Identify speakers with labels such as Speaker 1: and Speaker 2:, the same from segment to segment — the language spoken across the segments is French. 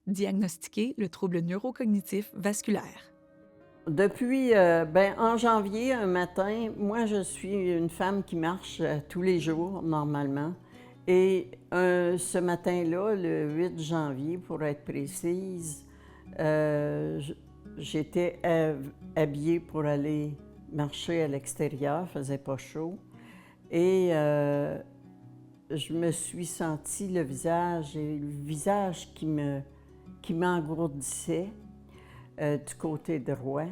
Speaker 1: Diagnostiquer le trouble neurocognitif vasculaire.
Speaker 2: Depuis, en janvier, un matin, moi, je suis une femme qui marche tous les jours, normalement. Et ce matin-là, le 8 janvier, pour être précise, j'étais habillée pour aller marcher à l'extérieur, il faisait pas chaud. Et je me suis sentie le visage qui m'engourdissait du côté droit.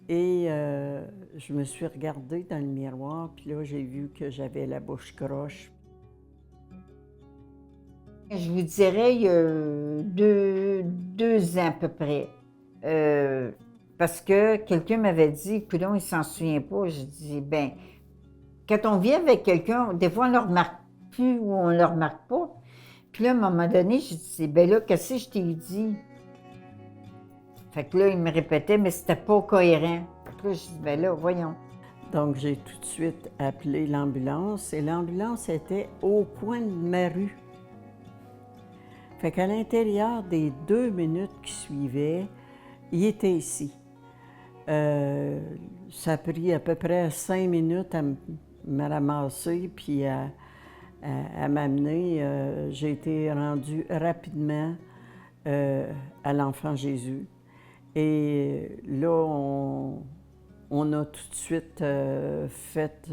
Speaker 2: Et je me suis regardée dans le miroir, puis là, j'ai vu que j'avais la bouche croche.
Speaker 3: Je vous dirais, il y a 2 ans à peu près. Parce que quelqu'un m'avait dit: «Coudonc, il s'en souvient pas». Je dis: «Ben, quand on vit avec quelqu'un, des fois, on ne le remarque plus ou on ne le remarque pas». Puis là, à un moment donné, je dis: «Ben là, qu'est-ce que je t'ai dit?» Fait que là, il me répétait, mais c'était pas cohérent. Fait que là, je dis: «Ben là, voyons».
Speaker 2: Donc, j'ai tout de suite appelé l'ambulance, et l'ambulance était au coin de ma rue. Fait qu'à l'intérieur des 2 minutes qui suivaient, il était ici. Ça a pris à peu près 5 minutes à me ramasser puis à m'amener. J'ai été rendue rapidement à l'Enfant Jésus. Et là, on a tout de suite fait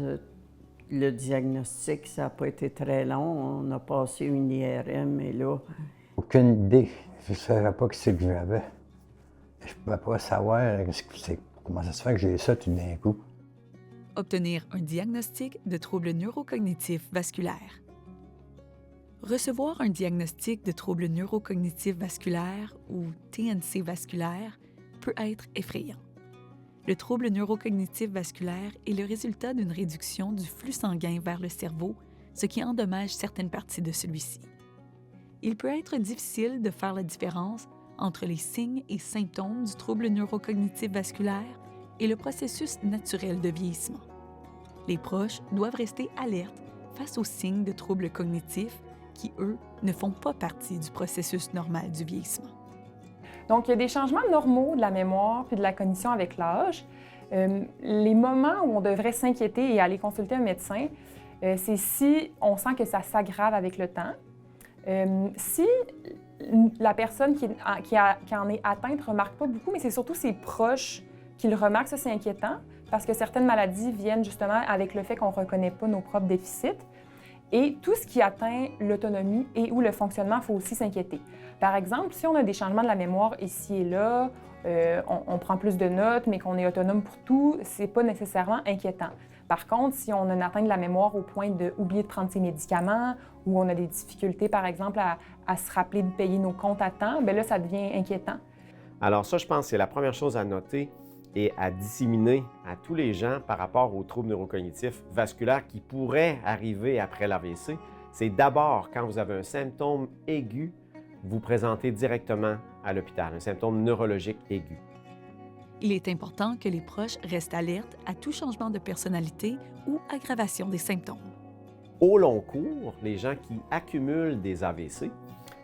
Speaker 2: le diagnostic. Ça n'a pas été très long. On a passé une IRM et là...
Speaker 4: Aucune idée. Je ne savais pas ce que j'avais. Je ne pouvais pas savoir comment ça se fait que j'ai ça tout d'un coup.
Speaker 1: Obtenir un diagnostic de trouble neurocognitif vasculaire. Recevoir un diagnostic de trouble neurocognitif vasculaire ou TNC vasculaire peut être effrayant. Le trouble neurocognitif vasculaire est le résultat d'une réduction du flux sanguin vers le cerveau, ce qui endommage certaines parties de celui-ci. Il peut être difficile de faire la différence entre les signes et symptômes du trouble neurocognitif vasculaire et le processus naturel de vieillissement. Les proches doivent rester alertes face aux signes de troubles cognitifs qui, eux, ne font pas partie du processus normal du vieillissement.
Speaker 5: Donc, il y a des changements normaux de la mémoire puis de la cognition avec l'âge. Les moments où on devrait s'inquiéter et aller consulter un médecin, c'est si on sent que ça s'aggrave avec le temps. Si la personne qui en est atteinte ne remarque pas beaucoup, mais c'est surtout ses proches qui le remarquent, ça c'est inquiétant, parce que certaines maladies viennent justement avec le fait qu'on ne reconnaît pas nos propres déficits. Et tout ce qui atteint l'autonomie et ou le fonctionnement, il faut aussi s'inquiéter. Par exemple, si on a des changements de la mémoire ici et là, on prend plus de notes, mais qu'on est autonome pour tout, c'est pas nécessairement inquiétant. Par contre, si on a une atteinte de la mémoire au point d'oublier de prendre ses médicaments ou on a des difficultés, par exemple, à se rappeler de payer nos comptes à temps, bien là, ça devient inquiétant.
Speaker 6: Alors ça, je pense que c'est la première chose à noter et à disséminer à tous les gens par rapport aux troubles neurocognitifs vasculaires qui pourraient arriver après l'AVC. C'est d'abord, quand vous avez un symptôme aigu, vous présentez directement à l'hôpital, un symptôme neurologique aigu.
Speaker 1: Il est important que les proches restent alertes à tout changement de personnalité ou aggravation des symptômes.
Speaker 6: Au long cours, les gens qui accumulent des AVC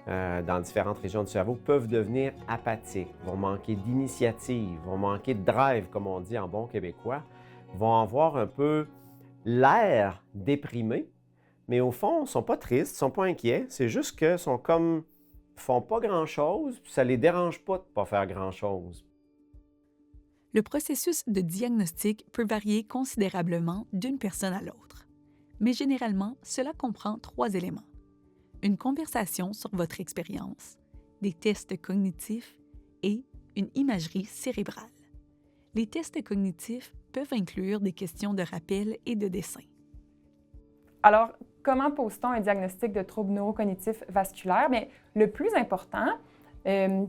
Speaker 6: dans différentes régions du cerveau peuvent devenir apathiques, vont manquer d'initiative, vont manquer de drive, comme on dit en bon québécois, vont avoir un peu l'air déprimé, mais au fond, ils ne sont pas tristes, ils ne sont pas inquiets, c'est juste qu'ils sont comme, font pas grand-chose, puis ça ne les dérange pas de ne pas faire grand-chose.
Speaker 1: Le processus de diagnostic peut varier considérablement d'une personne à l'autre. Mais généralement, cela comprend 3 éléments. Une conversation sur votre expérience, des tests cognitifs et une imagerie cérébrale. Les tests cognitifs peuvent inclure des questions de rappel et de dessin.
Speaker 5: Alors, comment pose-t-on un diagnostic de trouble neurocognitif vasculaire? Bien, le plus important,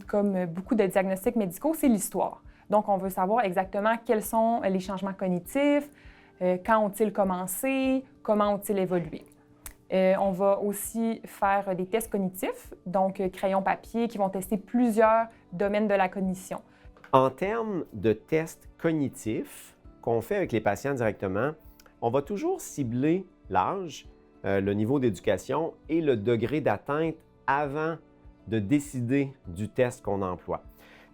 Speaker 5: comme beaucoup de diagnostics médicaux, c'est l'histoire. Donc, on veut savoir exactement quels sont les changements cognitifs, quand ont-ils commencé, comment ont-ils évolué. On va aussi faire des tests cognitifs, donc crayon-papier, qui vont tester plusieurs domaines de la cognition.
Speaker 6: En termes de tests cognitifs qu'on fait avec les patients directement, on va toujours cibler l'âge, le niveau d'éducation et le degré d'atteinte avant de décider du test qu'on emploie.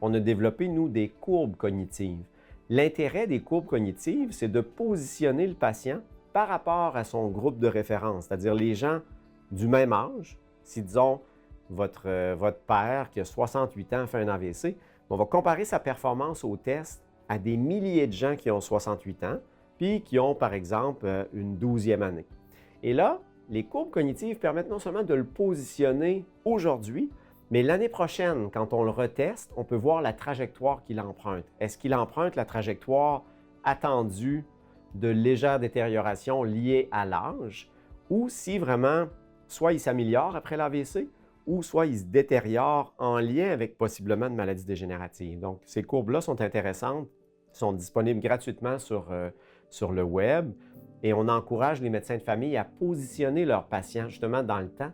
Speaker 6: On a développé, nous, des courbes cognitives. L'intérêt des courbes cognitives, c'est de positionner le patient par rapport à son groupe de référence, c'est-à-dire les gens du même âge. Si, disons, votre père qui a 68 ans fait un AVC, on va comparer sa performance au test à des milliers de gens qui ont 68 ans, puis qui ont, par exemple, une 12e année. Et là, les courbes cognitives permettent non seulement de le positionner aujourd'hui, mais l'année prochaine, quand on le reteste, on peut voir la trajectoire qu'il emprunte. Est-ce qu'il emprunte la trajectoire attendue de légère détérioration liée à l'âge, ou si vraiment, soit il s'améliore après l'AVC, ou soit il se détériore en lien avec possiblement une maladie dégénérative. Donc, ces courbes-là sont intéressantes, sont disponibles gratuitement sur le web, et on encourage les médecins de famille à positionner leurs patients justement dans le temps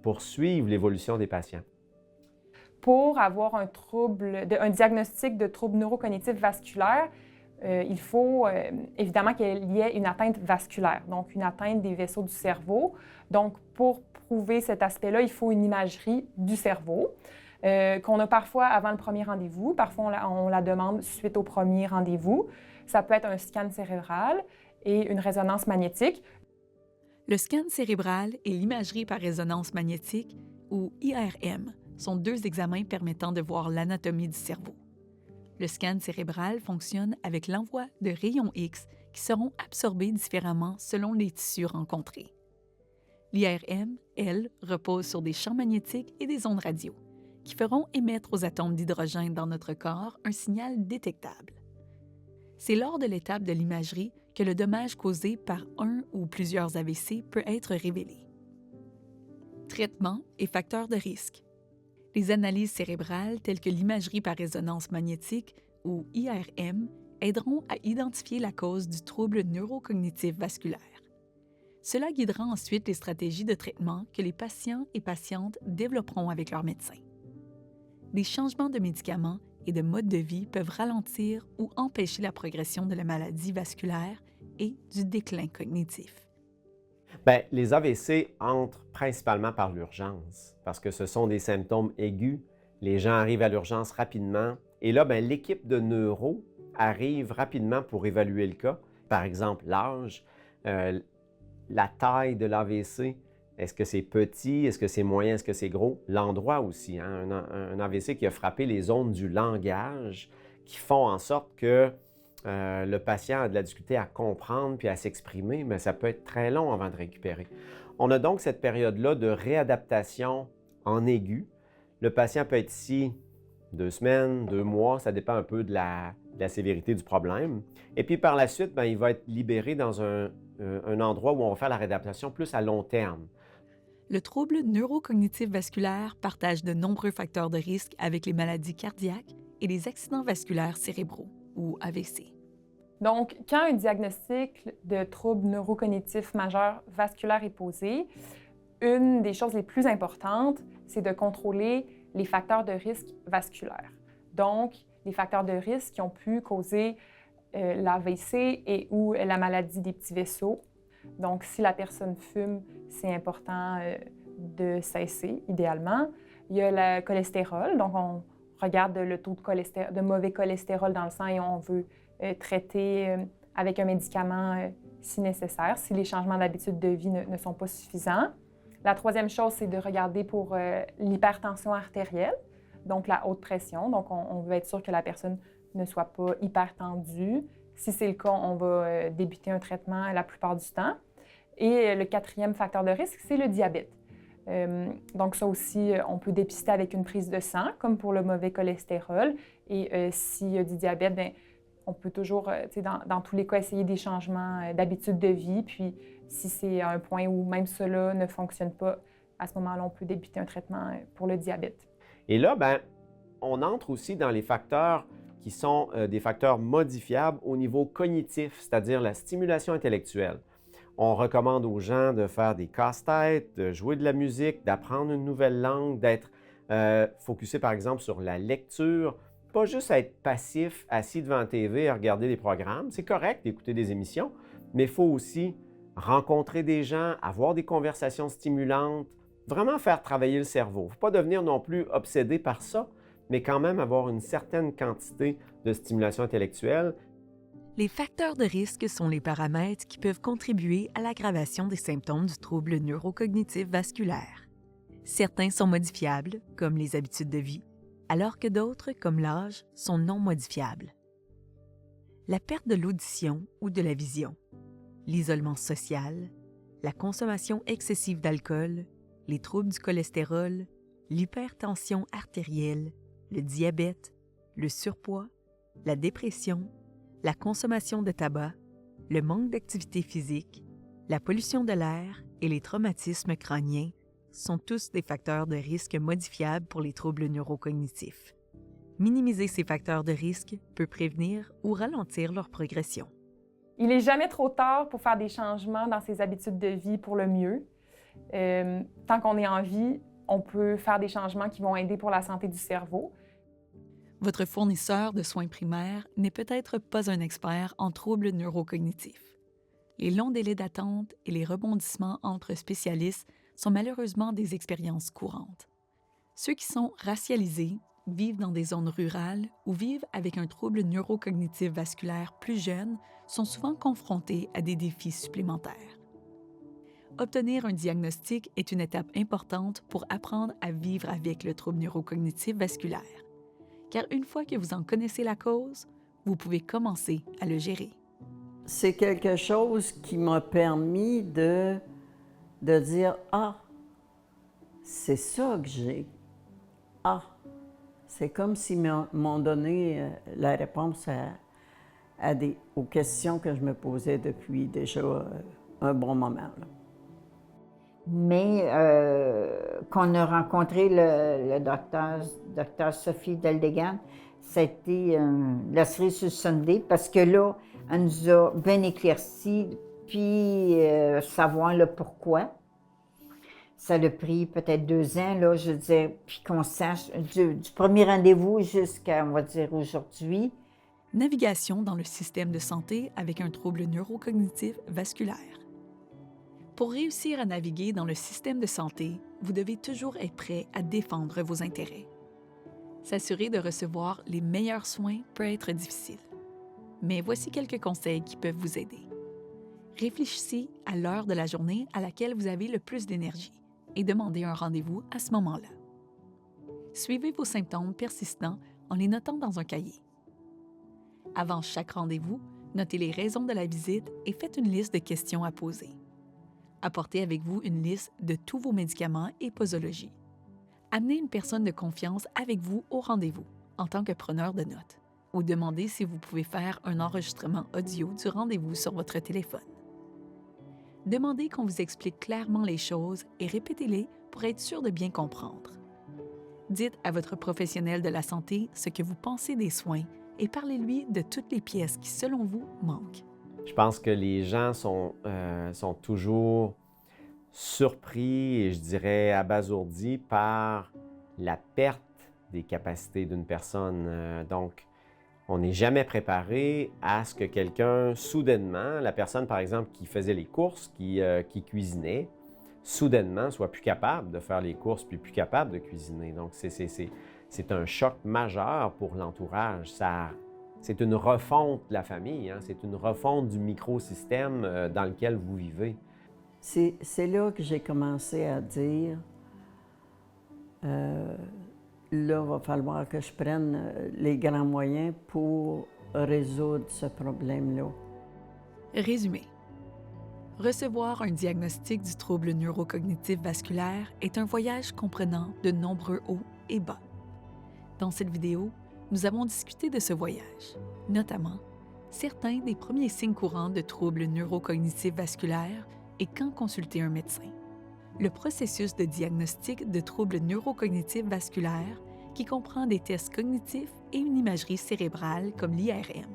Speaker 6: pour suivre l'évolution des patients.
Speaker 5: Pour avoir un diagnostic de trouble neurocognitif vasculaire, il faut évidemment qu'il y ait une atteinte vasculaire, donc une atteinte des vaisseaux du cerveau. Donc, pour prouver cet aspect-là, il faut une imagerie du cerveau qu'on a parfois avant le premier rendez-vous. Parfois, on la demande suite au premier rendez-vous. Ça peut être un scan cérébral et une résonance magnétique.
Speaker 1: Le scan cérébral et l'imagerie par résonance magnétique, ou IRM, sont deux examens permettant de voir l'anatomie du cerveau. Le scan cérébral fonctionne avec l'envoi de rayons X qui seront absorbés différemment selon les tissus rencontrés. L'IRM, elle, repose sur des champs magnétiques et des ondes radio qui feront émettre aux atomes d'hydrogène dans notre corps un signal détectable. C'est lors de l'étape de l'imagerie que le dommage causé par un ou plusieurs AVC peut être révélé. Traitement et facteurs de risque. Les analyses cérébrales telles que l'imagerie par résonance magnétique ou IRM aideront à identifier la cause du trouble neurocognitif vasculaire. Cela guidera ensuite les stratégies de traitement que les patients et patientes développeront avec leur médecin. Des changements de médicaments et de mode de vie peuvent ralentir ou empêcher la progression de la maladie vasculaire et du déclin cognitif.
Speaker 6: Bien, les AVC entrent principalement par l'urgence parce que ce sont des symptômes aigus. Les gens arrivent à l'urgence rapidement et là, bien, l'équipe de neuro arrive rapidement pour évaluer le cas. Par exemple, l'âge, la taille de l'AVC, est-ce que c'est petit, est-ce que c'est moyen, est-ce que c'est gros? L'endroit aussi, hein? Un AVC qui a frappé les zones du langage qui font en sorte que le patient a de la difficulté à comprendre puis à s'exprimer, mais ça peut être très long avant de récupérer. On a donc cette période-là de réadaptation en aigu. Le patient peut être ici 2 semaines, 2 mois, ça dépend un peu de la sévérité du problème. Et puis par la suite, bien, il va être libéré dans un endroit où on va faire la réadaptation plus à long terme.
Speaker 1: Le trouble neurocognitif vasculaire partage de nombreux facteurs de risque avec les maladies cardiaques et les accidents vasculaires cérébraux, ou AVC.
Speaker 5: Donc, quand un diagnostic de trouble neurocognitif majeur vasculaire est posé, une des choses les plus importantes, c'est de contrôler les facteurs de risque vasculaires. Donc, les facteurs de risque qui ont pu causer l'AVC et ou la maladie des petits vaisseaux. Donc, si la personne fume, c'est important de cesser, idéalement. Il y a le cholestérol, donc on regarde le taux de mauvais cholestérol dans le sang et on veut traiter avec un médicament si nécessaire, si les changements d'habitude de vie ne sont pas suffisants. La troisième chose, c'est de regarder pour l'hypertension artérielle, donc la haute pression. Donc, on veut être sûr que la personne ne soit pas hypertendue. Si c'est le cas, on va débuter un traitement la plupart du temps. Et le quatrième facteur de risque, c'est le diabète. Donc ça aussi, on peut dépister avec une prise de sang, comme pour le mauvais cholestérol. Et s'il y a du diabète, bien, on peut toujours, dans tous les cas, essayer des changements d'habitude de vie. Puis si c'est à un point où même cela ne fonctionne pas, à ce moment-là, on peut débuter un traitement pour le diabète.
Speaker 6: Et là, bien, on entre aussi dans les facteurs qui sont des facteurs modifiables au niveau cognitif, c'est-à-dire la stimulation intellectuelle. On recommande aux gens de faire des casse-têtes, de jouer de la musique, d'apprendre une nouvelle langue, d'être focusé par exemple sur la lecture, pas juste être passif, assis devant la TV à regarder des programmes. C'est correct d'écouter des émissions, mais il faut aussi rencontrer des gens, avoir des conversations stimulantes, Vraiment faire travailler le cerveau. Il ne faut pas devenir non plus obsédé par ça, mais quand même avoir une certaine quantité de stimulation intellectuelle.
Speaker 1: Les facteurs de risque sont les paramètres qui peuvent contribuer à l'aggravation des symptômes du trouble neurocognitif vasculaire. Certains sont modifiables, comme les habitudes de vie, alors que d'autres, comme l'âge, sont non modifiables. La perte de l'audition ou de la vision, l'isolement social, la consommation excessive d'alcool, les troubles du cholestérol, l'hypertension artérielle, le diabète, le surpoids, la dépression, la consommation de tabac, le manque d'activité physique, la pollution de l'air et les traumatismes crâniens sont tous des facteurs de risque modifiables pour les troubles neurocognitifs. Minimiser ces facteurs de risque peut prévenir ou ralentir leur progression.
Speaker 5: Il n'est jamais trop tard pour faire des changements dans ses habitudes de vie pour le mieux. Tant qu'on est en vie, on peut faire des changements qui vont aider pour la santé du cerveau.
Speaker 1: Votre fournisseur de soins primaires n'est peut-être pas un expert en troubles neurocognitifs. Les longs délais d'attente et les rebondissements entre spécialistes sont malheureusement des expériences courantes. Ceux qui sont racialisés, vivent dans des zones rurales ou vivent avec un trouble neurocognitif vasculaire plus jeune sont souvent confrontés à des défis supplémentaires. Obtenir un diagnostic est une étape importante pour apprendre à vivre avec le trouble neurocognitif vasculaire. Car une fois que vous en connaissez la cause, vous pouvez commencer à le gérer.
Speaker 2: C'est quelque chose qui m'a permis de dire « Ah, c'est ça que j'ai. Ah, c'est comme s'ils m'ont donné la réponse aux questions que je me posais depuis déjà un bon moment. »
Speaker 3: Mais qu'on a rencontré le docteur Sophie Deldegan, ça a été la cerise sur le sundae parce que là, elle nous a bien éclairci, puis savoir le pourquoi. Ça a pris peut-être 2 ans, là, je veux dire, puis qu'on sache, du premier rendez-vous jusqu'à, on va dire, aujourd'hui.
Speaker 1: Navigation dans le système de santé avec un trouble neurocognitif vasculaire. Pour réussir à naviguer dans le système de santé, vous devez toujours être prêt à défendre vos intérêts. S'assurer de recevoir les meilleurs soins peut être difficile. Mais voici quelques conseils qui peuvent vous aider. Réfléchissez à l'heure de la journée à laquelle vous avez le plus d'énergie et demandez un rendez-vous à ce moment-là. Suivez vos symptômes persistants en les notant dans un cahier. Avant chaque rendez-vous, notez les raisons de la visite et faites une liste de questions à poser. Apportez avec vous une liste de tous vos médicaments et posologie. Amenez une personne de confiance avec vous au rendez-vous en tant que preneur de notes ou demandez si vous pouvez faire un enregistrement audio du rendez-vous sur votre téléphone. Demandez qu'on vous explique clairement les choses et répétez-les pour être sûr de bien comprendre. Dites à votre professionnel de la santé ce que vous pensez des soins et parlez-lui de toutes les pièces qui, selon vous, manquent.
Speaker 6: Je pense que les gens sont toujours surpris et je dirais abasourdis par la perte des capacités d'une personne. Donc, on n'est jamais préparé à ce que quelqu'un, soudainement, la personne par exemple qui faisait les courses, qui cuisinait, soudainement soit plus capable de faire les courses puis plus capable de cuisiner. Donc, c'est un choc majeur pour l'entourage. C'est une refonte de la famille, hein? C'est une refonte du microsystème dans lequel vous vivez.
Speaker 2: C'est là que j'ai commencé à dire, là, il va falloir que je prenne les grands moyens pour résoudre ce problème-là.
Speaker 1: Résumé. Recevoir un diagnostic du trouble neurocognitif vasculaire est un voyage comprenant de nombreux hauts et bas. Dans cette vidéo, nous avons discuté de ce voyage, notamment certains des premiers signes courants de troubles neurocognitifs vasculaires et quand consulter un médecin. Le processus de diagnostic de troubles neurocognitifs vasculaires qui comprend des tests cognitifs et une imagerie cérébrale comme l'IRM.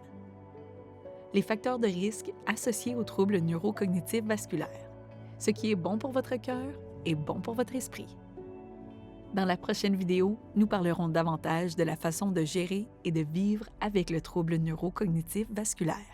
Speaker 1: Les facteurs de risque associés aux troubles neurocognitifs vasculaires. Ce qui est bon pour votre cœur est bon pour votre esprit. Dans la prochaine vidéo, nous parlerons davantage de la façon de gérer et de vivre avec le trouble neurocognitif vasculaire.